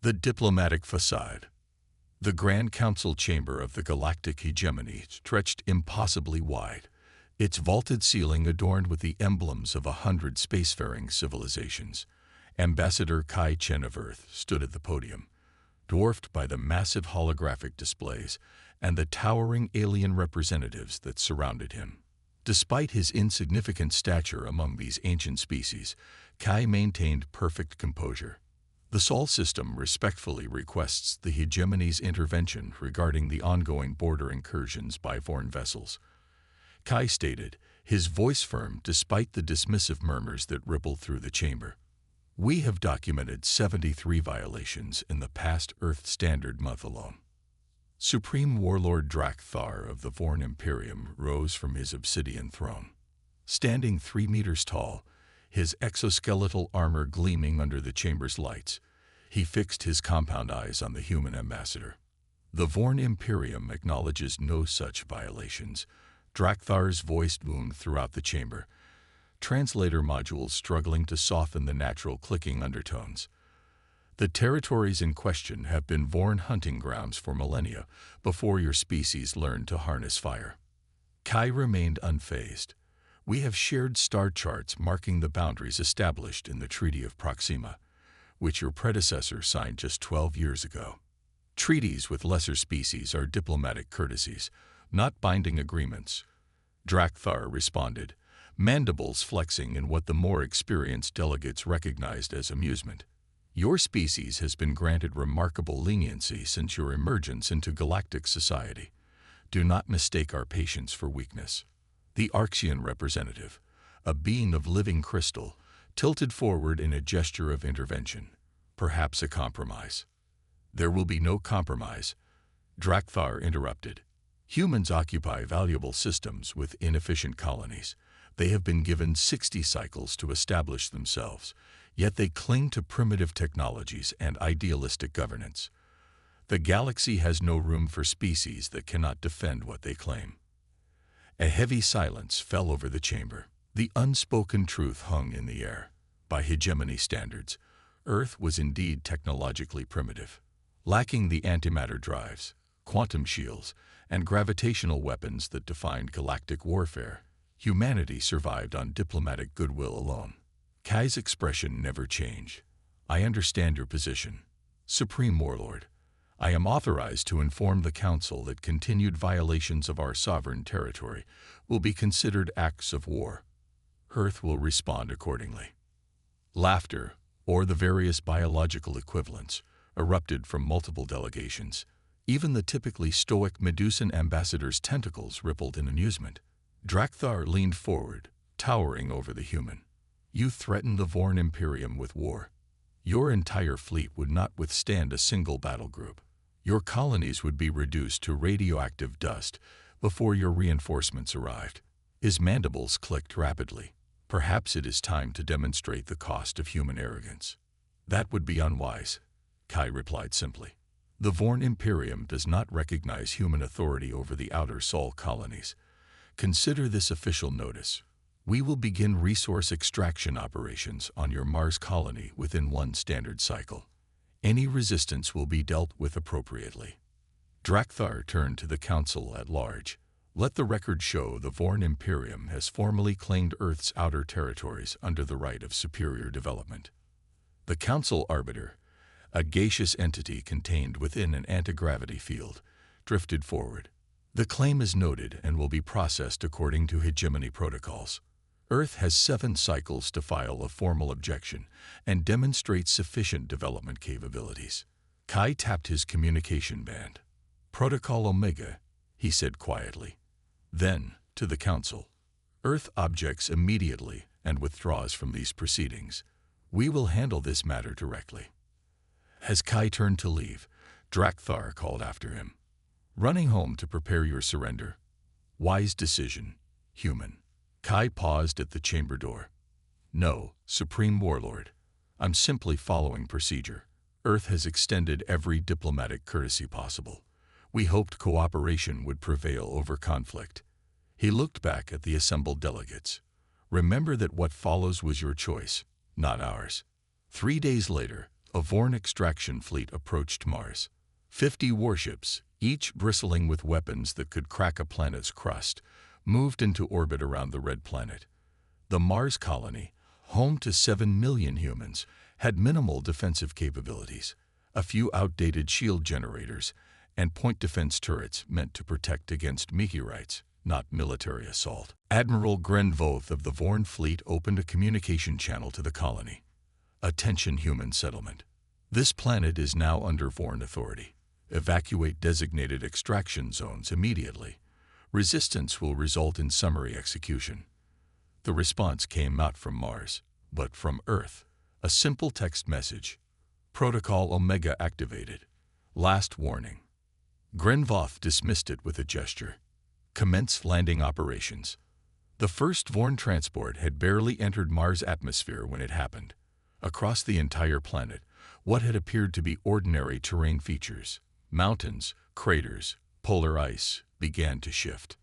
The diplomatic facade. The Grand Council chamber of the Galactic hegemony stretched impossibly wide, its vaulted ceiling adorned with the emblems of 100 spacefaring civilizations. Ambassador Kai Chen of Earth stood at the podium, dwarfed by the massive holographic displays and the towering alien representatives that surrounded him. Despite his insignificant stature among these ancient species, Kai maintained perfect composure. The Sol system respectfully requests the hegemony's intervention regarding the ongoing border incursions by foreign vessels. Kai stated, his voice firm despite the dismissive murmurs that rippled through the chamber. We have documented 73 violations in the past Earth Standard Month alone. Supreme Warlord Drak-Thar of the Vorn Imperium rose from his obsidian throne. Standing 3 meters tall, his exoskeletal armor gleaming under the chamber's lights, he fixed his compound eyes on the human ambassador. The Vorn Imperium acknowledges no such violations. Drak-Thar's voice boomed throughout the chamber, translator modules struggling to soften the natural clicking undertones. The territories in question have been Vorn hunting grounds for millennia before your species learned to harness fire. Kai remained unfazed. We have shared star charts marking the boundaries established in the Treaty of Proxima, which your predecessor signed just 12 years ago. Treaties with lesser species are diplomatic courtesies, not binding agreements. Drak-Thar responded, mandibles flexing in what the more experienced delegates recognized as amusement. Your species has been granted remarkable leniency since your emergence into galactic society. Do not mistake our patience for weakness. The Arxian representative, a being of living crystal, tilted forward in a gesture of intervention. Perhaps a compromise. There will be no compromise, Drak-Thar interrupted. Humans occupy valuable systems with inefficient colonies. They have been given 60 cycles to establish themselves, yet they cling to primitive technologies and idealistic governance. The galaxy has no room for species that cannot defend what they claim. A heavy silence fell over the chamber. The unspoken truth hung in the air. By hegemony standards, Earth was indeed technologically primitive. Lacking the antimatter drives, quantum shields, and gravitational weapons that defined galactic warfare, humanity survived on diplomatic goodwill alone. Kai's expression never changed. I understand your position, Supreme Warlord. I am authorized to inform the Council that continued violations of our sovereign territory will be considered acts of war. Earth will respond accordingly. Laughter, or the various biological equivalents, erupted from multiple delegations. Even the typically stoic Medusan ambassador's tentacles rippled in amusement. Drak-Thar leaned forward, towering over the human. You threaten the Vorn Imperium with war. Your entire fleet would not withstand a single battle group. Your colonies would be reduced to radioactive dust before your reinforcements arrived. His mandibles clicked rapidly. Perhaps it is time to demonstrate the cost of human arrogance. That would be unwise, Kai replied simply. The Vorn Imperium does not recognize human authority over the outer Sol colonies. Consider this official notice. We will begin resource extraction operations on your Mars colony within 1 standard cycle. Any resistance will be dealt with appropriately. Drak-Thar turned to the Council at large. Let the record show the Vorn Imperium has formally claimed Earth's outer territories under the right of superior development. The Council Arbiter, a gaseous entity contained within an anti-gravity field, drifted forward. The claim is noted and will be processed according to hegemony protocols. Earth has 7 cycles to file a formal objection and demonstrate sufficient development capabilities. Kai tapped his communication band. Protocol Omega, he said quietly. Then, to the Council. Earth objects immediately and withdraws from these proceedings. We will handle this matter directly. As Kai turned to leave, Drak-Thar called after him. Running home to prepare your surrender. Wise decision, human. Kai paused at the chamber door. No, Supreme Warlord. I'm simply following procedure. Earth has extended every diplomatic courtesy possible. We hoped cooperation would prevail over conflict. He looked back at the assembled delegates. Remember that what follows was your choice, not ours. 3 days later, a Vorn extraction fleet approached Mars. 50 warships, each bristling with weapons that could crack a planet's crust, moved into orbit around the red planet. The Mars colony, home to 7 million humans, had minimal defensive capabilities, a few outdated shield generators, and point defense turrets meant to protect against meteorites, not military assault. Admiral Grenvoth of the Vorn fleet opened a communication channel to the colony. Attention human settlement. This planet is now under Vorn authority. Evacuate designated extraction zones immediately. Resistance will result in summary execution. The response came not from Mars, but from Earth. A simple text message. Protocol Omega activated. Last warning. Grenvoth dismissed it with a gesture. Commence landing operations. The first Vorn transport had barely entered Mars' atmosphere when it happened. Across the entire planet, what had appeared to be ordinary terrain features, mountains, craters, polar ice, began to shift.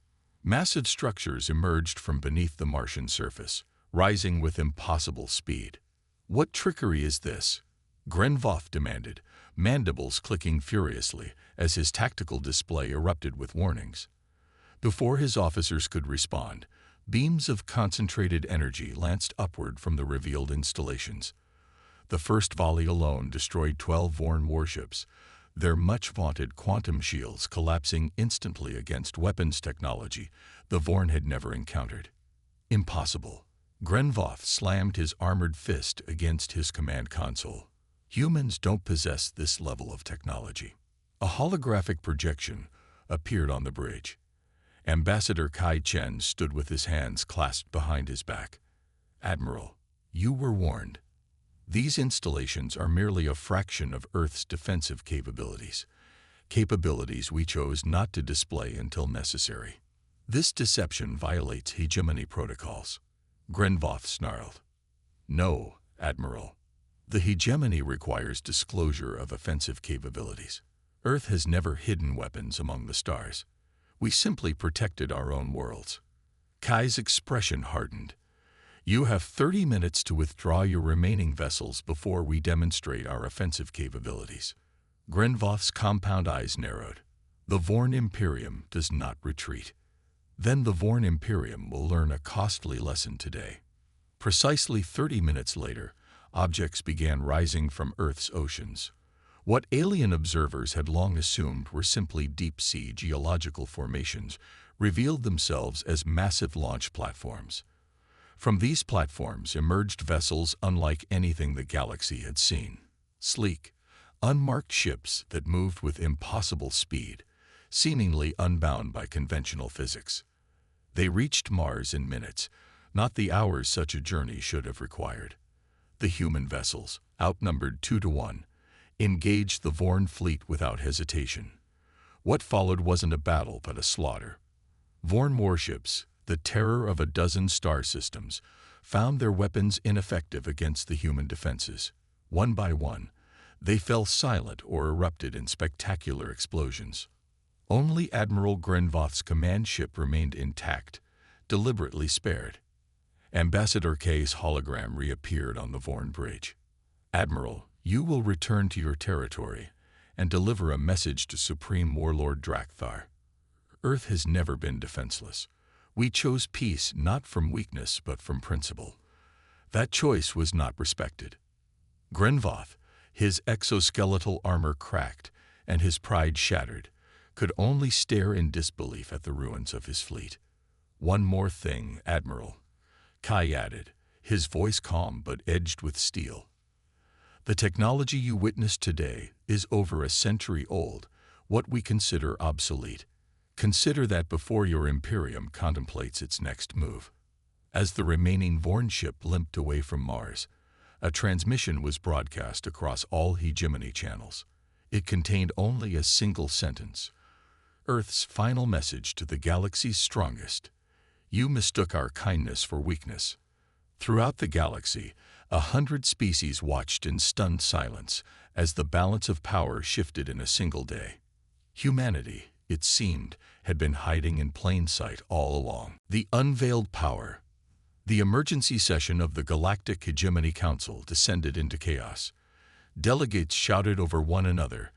Massive structures emerged from beneath the Martian surface, rising with impossible speed. What trickery is this? Grenvoth demanded, mandibles clicking furiously as his tactical display erupted with warnings. Before his officers could respond, beams of concentrated energy lanced upward from the revealed installations. The first volley alone destroyed 12 Vorn warships, their much-vaunted quantum shields collapsing instantly against weapons technology the Vorn had never encountered. Impossible. Grenvoth slammed his armored fist against his command console. Humans don't possess this level of technology. A holographic projection appeared on the bridge. Ambassador Kai Chen stood with his hands clasped behind his back. Admiral, you were warned. These installations are merely a fraction of Earth's defensive capabilities we chose not to display until necessary. This deception violates hegemony protocols. Grenvoth snarled. No, Admiral. The hegemony requires disclosure of offensive capabilities. Earth has never hidden weapons among the stars. We simply protected our own worlds. Kai's expression hardened. You have 30 minutes to withdraw your remaining vessels before we demonstrate our offensive capabilities. Grenvoth's compound eyes narrowed. The Vorn Imperium does not retreat. Then the Vorn Imperium will learn a costly lesson today. Precisely 30 minutes later, objects began rising from Earth's oceans. What alien observers had long assumed were simply deep-sea geological formations revealed themselves as massive launch platforms. From these platforms emerged vessels unlike anything the galaxy had seen. Sleek, unmarked ships that moved with impossible speed, seemingly unbound by conventional physics. They reached Mars in minutes, not the hours such a journey should have required. The human vessels, outnumbered 2-1, engaged the Vorn fleet without hesitation. What followed wasn't a battle but a slaughter. Vorn warships, the terror of a dozen star systems, found their weapons ineffective against the human defenses. One by one, they fell silent or erupted in spectacular explosions. Only Admiral Grenvoth's command ship remained intact, deliberately spared. Ambassador K's hologram reappeared on the Vorn bridge. Admiral, you will return to your territory and deliver a message to Supreme Warlord Drakthar. Earth has never been defenseless. We chose peace not from weakness but from principle. That choice was not respected. Grenvoth, his exoskeletal armor cracked and his pride shattered, could only stare in disbelief at the ruins of his fleet. One more thing, Admiral, Kai added, his voice calm but edged with steel. The technology you witnessed today is over a century old, what we consider obsolete. Consider that before your Imperium contemplates its next move. As the remaining Vorn ship limped away from Mars, a transmission was broadcast across all hegemony channels. It contained only a single sentence. Earth's final message to the galaxy's strongest. You mistook our kindness for weakness. Throughout the galaxy, 100 species watched in stunned silence as the balance of power shifted in a single day. Humanity, it seemed, had been hiding in plain sight all along. The unveiled power. The emergency session of the Galactic Hegemony Council descended into chaos. Delegates shouted over one another,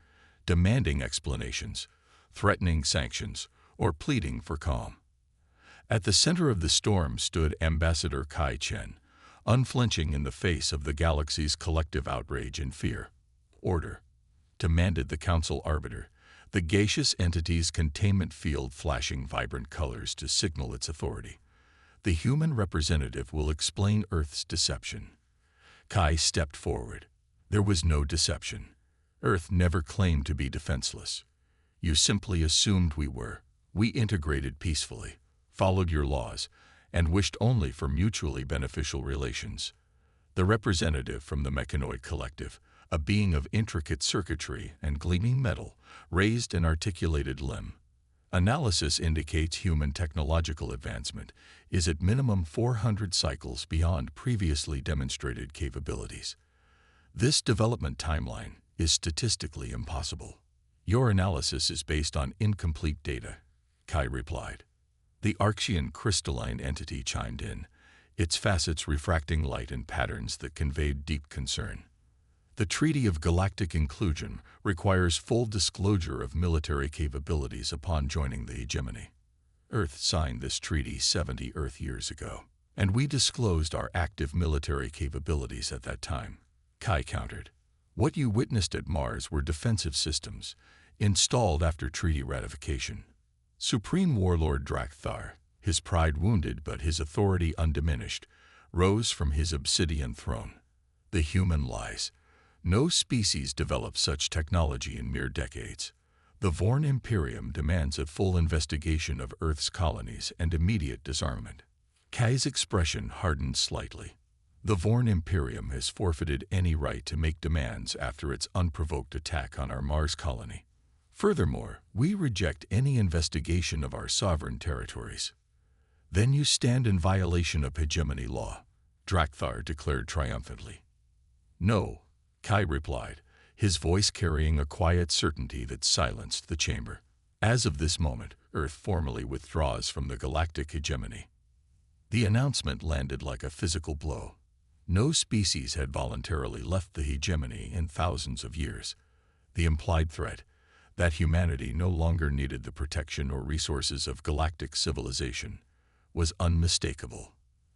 demanding explanations, threatening sanctions, or pleading for calm. At the center of the storm stood Ambassador Kai Chen, unflinching in the face of the galaxy's collective outrage and fear. "Order," demanded the Council Arbiter, the gaseous entity's containment field flashing vibrant colors to signal its authority. "The human representative will explain Earth's deception." Kai stepped forward. "There was no deception. Earth never claimed to be defenseless. You simply assumed we were. We integrated peacefully, followed your laws, and wished only for mutually beneficial relations." The representative from the Mechanoid Collective, a being of intricate circuitry and gleaming metal, raised an articulated limb. "Analysis indicates human technological advancement is at minimum 400 cycles beyond previously demonstrated capabilities. This development timeline is statistically impossible." "Your analysis is based on incomplete data," Kai replied. The Archean crystalline entity chimed in, its facets refracting light in patterns that conveyed deep concern. "The Treaty of Galactic Inclusion requires full disclosure of military capabilities upon joining the hegemony. Earth signed this treaty 70 Earth years ago, and we disclosed our active military capabilities at that time," Kai countered. "What you witnessed at Mars were defensive systems, installed after treaty ratification." Supreme Warlord Drakthar, his pride wounded but his authority undiminished, rose from his obsidian throne. "The human lies. No species developed such technology in mere decades. The Vorn Imperium demands a full investigation of Earth's colonies and immediate disarmament." Kai's expression hardened slightly. "The Vorn Imperium has forfeited any right to make demands after its unprovoked attack on our Mars colony. Furthermore, we reject any investigation of our sovereign territories." "Then you stand in violation of hegemony law," Drakthar declared triumphantly. "No," Kai replied, his voice carrying a quiet certainty that silenced the chamber. "As of this moment, Earth formally withdraws from the galactic hegemony." The announcement landed like a physical blow. No species had voluntarily left the hegemony in thousands of years. The implied threat, that humanity no longer needed the protection or resources of galactic civilization, was unmistakable.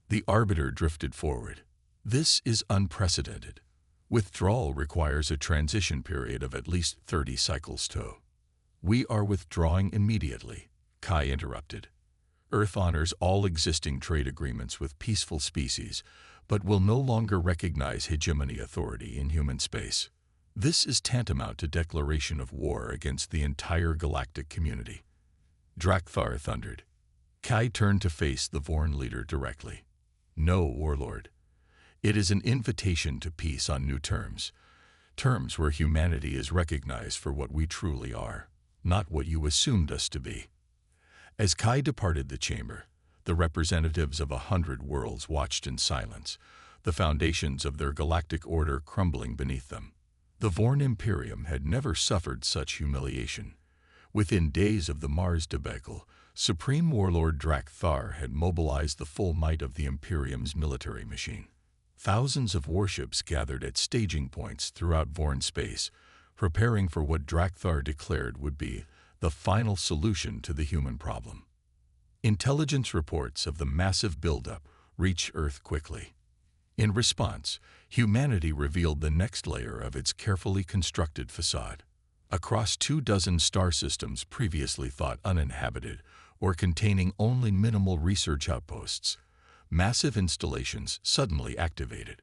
The Arbiter drifted forward. "This is unprecedented. Withdrawal requires a transition period of at least 30 cycles to." "We are withdrawing immediately," Kai interrupted. "Earth honors all existing trade agreements with peaceful species, but will no longer recognize hegemony authority in human space. This is tantamount to declaration of war against the entire galactic community." Drakthar thundered. Kai turned to face the Vorn leader directly. "No, Warlord. It is an invitation to peace on new terms. Terms where humanity is recognized for what we truly are, not what you assumed us to be." As Kai departed the chamber, the representatives of 100 worlds watched in silence, the foundations of their galactic order crumbling beneath them. The Vorn Imperium had never suffered such humiliation. Within days of the Mars debacle, Supreme Warlord Drakthar had mobilized the full might of the Imperium's military machine. Thousands of warships gathered at staging points throughout Vorn space, preparing for what Drakthar declared would be the final solution to the human problem. Intelligence reports of the massive buildup reached Earth quickly. In response, humanity revealed the next layer of its carefully constructed facade. Across 24 star systems previously thought uninhabited or containing only minimal research outposts, massive installations suddenly activated.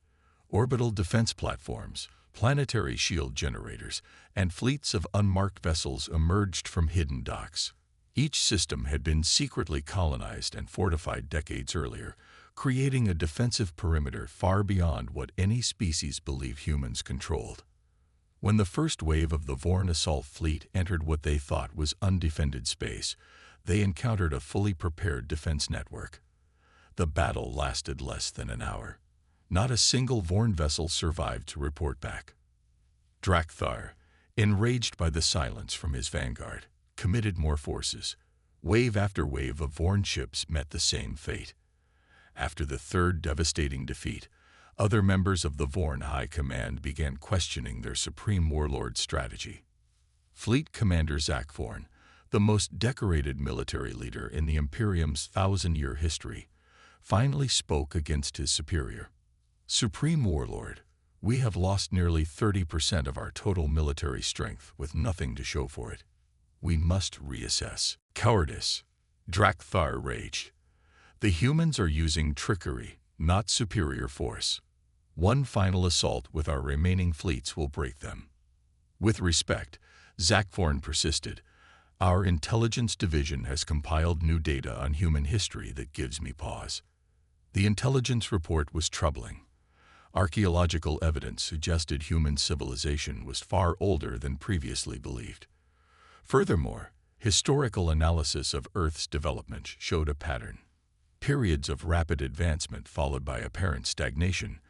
Orbital defense platforms, planetary shield generators, and fleets of unmarked vessels emerged from hidden docks. Each system had been secretly colonized and fortified decades earlier, creating a defensive perimeter far beyond what any species believed humans controlled. When the first wave of the Vorn assault fleet entered what they thought was undefended space, they encountered a fully prepared defense network. The battle lasted less than an hour. Not a single Vorn vessel survived to report back. Drakthar, enraged by the silence from his vanguard, committed more forces. Wave after wave of Vorn ships met the same fate. After the third devastating defeat, Other members of the Vorn High Command began questioning their Supreme Warlord's strategy. Fleet Commander Zach Vorn, the most decorated military leader in the Imperium's thousand-year history, finally spoke against his superior. Supreme Warlord, we have lost nearly 30% of our total military strength with nothing to show for it. We must reassess. Cowardice. Drakthar raged. The humans are using trickery, not superior force. One final assault with our remaining fleets will break them. With respect, Zach Vorn persisted. Our intelligence division has compiled new data on human history that gives me pause. The intelligence report was troubling. Archaeological evidence suggested human civilization was far older than previously believed. Furthermore, historical analysis of Earth's development showed a pattern. Periods of rapid advancement followed by apparent stagnation,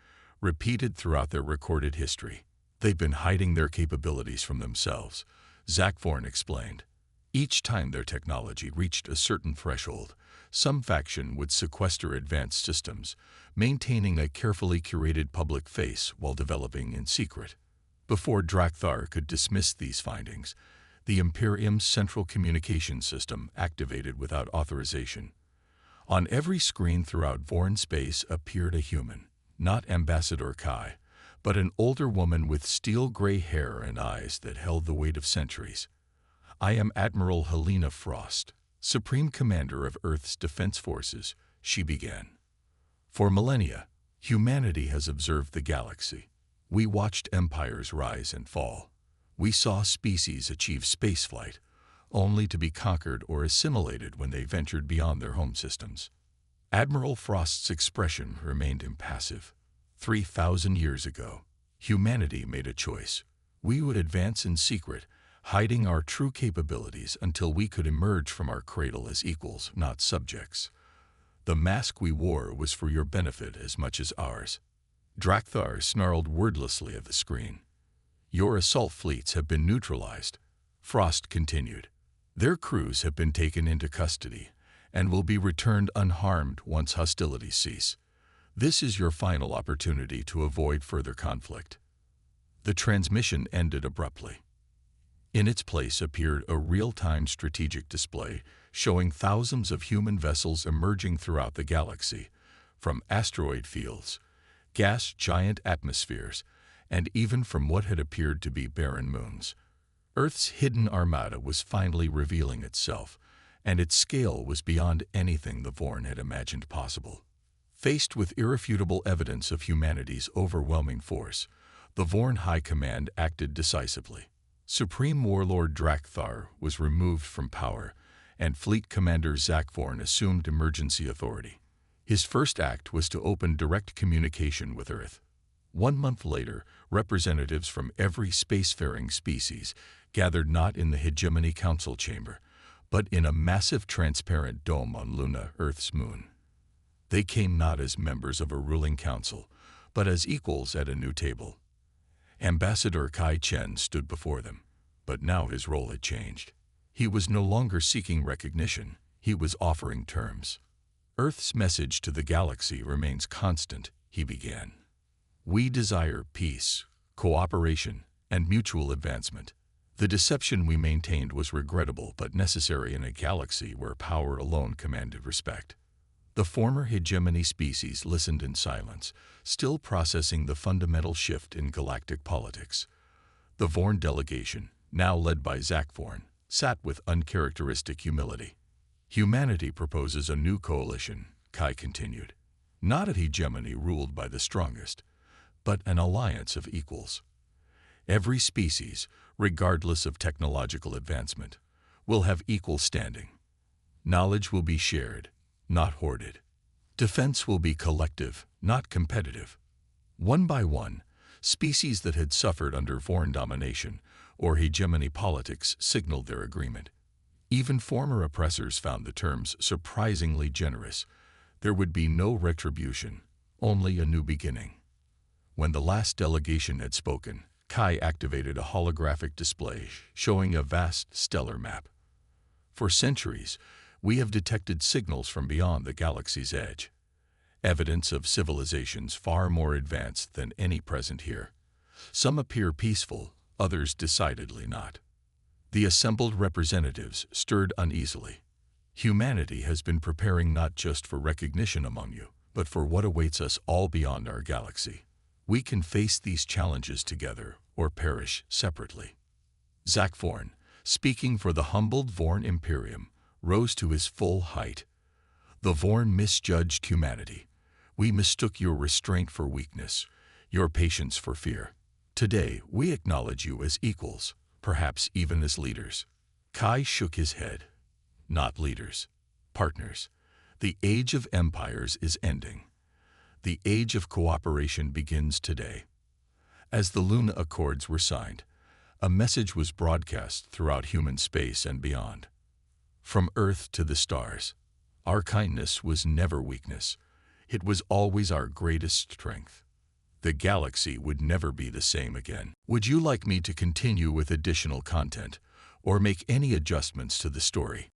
repeated throughout their recorded history. They've been hiding their capabilities from themselves, Zach Vorn explained. Each time their technology reached a certain threshold, some faction would sequester advanced systems, maintaining a carefully curated public face while developing in secret. Before Drakthar could dismiss these findings, the Imperium's central communication system activated without authorization. On every screen throughout Vorn space appeared a human, not Ambassador Kai, but an older woman with steel-gray hair and eyes that held the weight of centuries. I am Admiral Helena Frost, Supreme Commander of Earth's Defense Forces, she began. For millennia, humanity has observed the galaxy. We watched empires rise and fall. We saw species achieve spaceflight, only to be conquered or assimilated when they ventured beyond their home systems. Admiral Frost's expression remained impassive. 3,000 years ago, humanity made a choice. We would advance in secret, hiding our true capabilities until we could emerge from our cradle as equals, not subjects. The mask we wore was for your benefit as much as ours. Drakthar snarled wordlessly at the screen. Your assault fleets have been neutralized, Frost continued. Their crews have been taken into custody and will be returned unharmed once hostilities cease. This is your final opportunity to avoid further conflict. The transmission ended abruptly. In its place appeared a real-time strategic display showing thousands of human vessels emerging throughout the galaxy, from asteroid fields, gas giant atmospheres, and even from what had appeared to be barren moons. Earth's hidden armada was finally revealing itself, and its scale was beyond anything the Vorn had imagined possible. Faced with irrefutable evidence of humanity's overwhelming force, the Vorn High Command acted decisively. Supreme Warlord Drakthar was removed from power, and Fleet Commander Zach Vorn assumed emergency authority. His first act was to open direct communication with Earth. 1 month later, representatives from every spacefaring species gathered not in the Hegemony Council chamber, but in a massive transparent dome on Luna, Earth's moon. They came not as members of a ruling council, but as equals at a new table. Ambassador Kai Chen stood before them, but now his role had changed. He was no longer seeking recognition, he was offering terms. Earth's message to the galaxy remains constant, he began. We desire peace, cooperation, and mutual advancement. The deception we maintained was regrettable but necessary in a galaxy where power alone commanded respect. The former hegemony species listened in silence, still processing the fundamental shift in galactic politics. The Vorn delegation, now led by Zach Vorn, sat with uncharacteristic humility. Humanity proposes a new coalition, Kai continued. Not a hegemony ruled by the strongest, but an alliance of equals. Every species, regardless of technological advancement, will have equal standing. Knowledge will be shared, not hoarded. Defense will be collective, not competitive. One by one, species that had suffered under Vorn domination or hegemony politics signaled their agreement. Even former oppressors found the terms surprisingly generous. There would be no retribution, only a new beginning. When the last delegation had spoken, Kai activated a holographic display showing a vast stellar map. For centuries, we have detected signals from beyond the galaxy's edge. evidence of civilizations far more advanced than any present here. Some appear peaceful, others decidedly not. The assembled representatives stirred uneasily. Humanity has been preparing not just for recognition among you, but for what awaits us all beyond our galaxy. We can face these challenges together or perish separately. Zach Vorn, speaking for the humbled Vorn Imperium, rose to his full height. The Vorn misjudged humanity. We mistook your restraint for weakness, your patience for fear. Today, we acknowledge you as equals, perhaps even as leaders. Kai shook his head. Not leaders, partners. The age of empires is ending. The age of cooperation begins today. As the Luna Accords were signed, a message was broadcast throughout human space and beyond. From Earth to the stars, our kindness was never weakness. It was always our greatest strength. The galaxy would never be the same again. Would you like me to continue with additional content, or make any adjustments to the story?